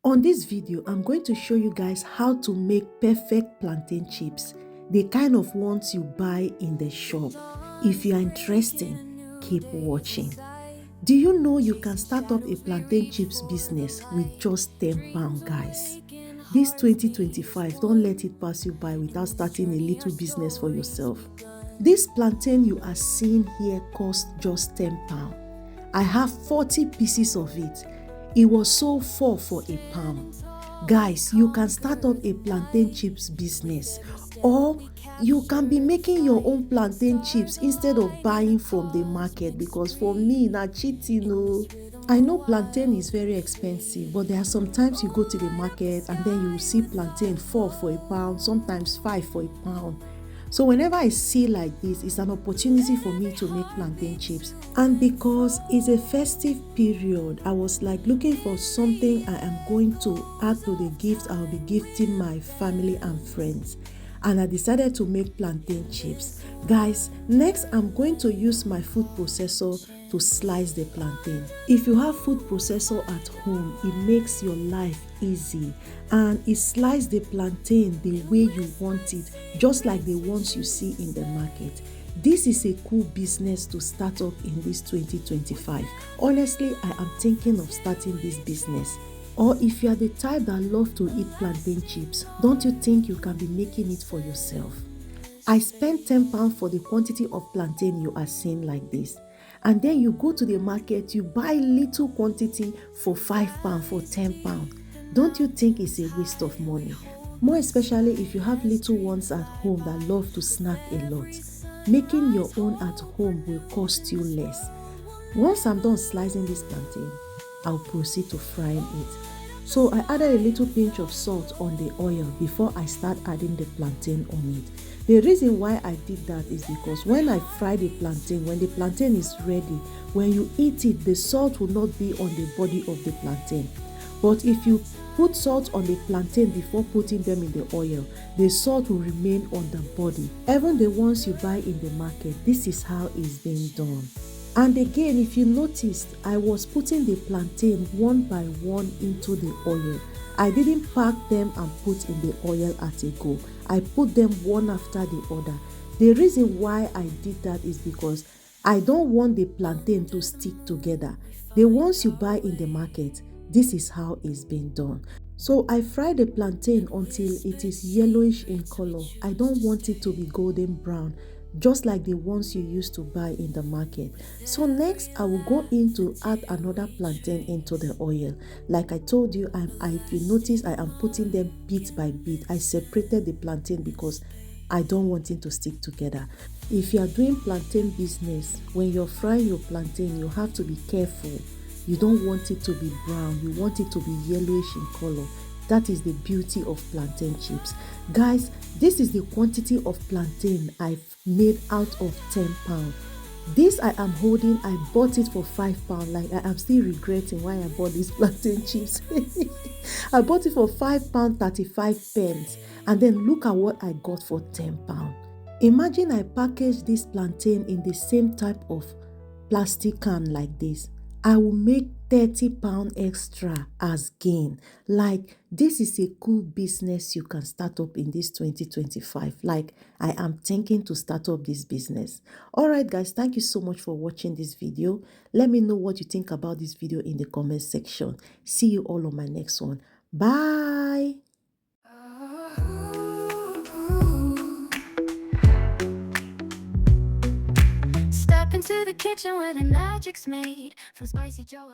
On this video, I'm going to show you guys how to make perfect plantain chips, the kind of ones you buy in the shop. If you are interested, keep watching. Do you know you can start up a plantain chips business with just £10, guys? This 2025, don't let it pass you by without starting a little business for yourself. This plantain you are seeing here costs just £10. I have 40 pieces of it. It was sold for £1. Guys, you can start up a plantain chips business, or you can be making your own plantain chips instead of buying from the market, because for me, na cheating. Oh. I know plantain is very expensive, but there are sometimes you go to the market and then you will see plantain 4 for £1, sometimes 5 for £1. So whenever I see like this, it's an opportunity for me to make plantain chips. And because it's a festive period, I was like looking for something I am going to add to the gift I'll be gifting my family and friends. And I decided to make plantain chips. Guys, next I'm going to use my food processor to slice the plantain. If you have food processor at home, it makes your life easy, and it slices the plantain the way you want it, just like the ones you see in the market. This is a cool business to start up in this 2025. Honestly, I am thinking of starting this business. Or if you are the type that love to eat plantain chips, don't you think you can be making it for yourself? I spent £10 for the quantity of plantain you are seeing like this. And then you go to the market, you buy little quantity for £5, for £10. Don't you think it's a waste of money? More especially if you have little ones at home that love to snack a lot. Making your own at home will cost you less. Once I'm done slicing this plantain, I'll proceed to frying it. So I added a little pinch of salt on the oil before I start adding the plantain on it. The reason why I did that is because when I fry the plantain, when the plantain is ready, when you eat it, the salt will not be on the body of the plantain. But if you put salt on the plantain before putting them in the oil, the salt will remain on the body. Even the ones you buy in the market, this is how it's being done. And again, if you noticed, I was putting the plantain one by one into the oil. I didn't pack them and put in the oil at a go. I put them one after the other. The reason why I did that is because I don't want the plantain to stick together. The ones you buy in the market, this is how it's been done. So I fry the plantain until it is yellowish in color. I don't want it to be golden brown, just like the ones you used to buy in the market. So next, I will go in to add another plantain into the oil. Like I told you, if you notice, I am putting them bit by bit. I separated the plantain because I don't want it to stick together. If you are doing plantain business, when you're frying your plantain, you have to be careful. You don't want it to be brown. You want it to be yellowish in color. That is the beauty of plantain chips. Guys, this is the quantity of plantain I've made out of £10. This I am holding, I bought it for £5. Like, I am still regretting why I bought these plantain chips. I bought it for £5, 35 pence. And then look at what I got for £10. Imagine I packaged this plantain in the same type of plastic can like this. I will make £30 extra as gain. Like, this is a cool business you can start up in this 2025. Like, I am thinking to start up this business. All right, guys, thank you so much for watching this video. Let me know what you think about this video in the comment section. See you all on my next one. Bye. Step into the kitchen where the magic's made from spicy Joe.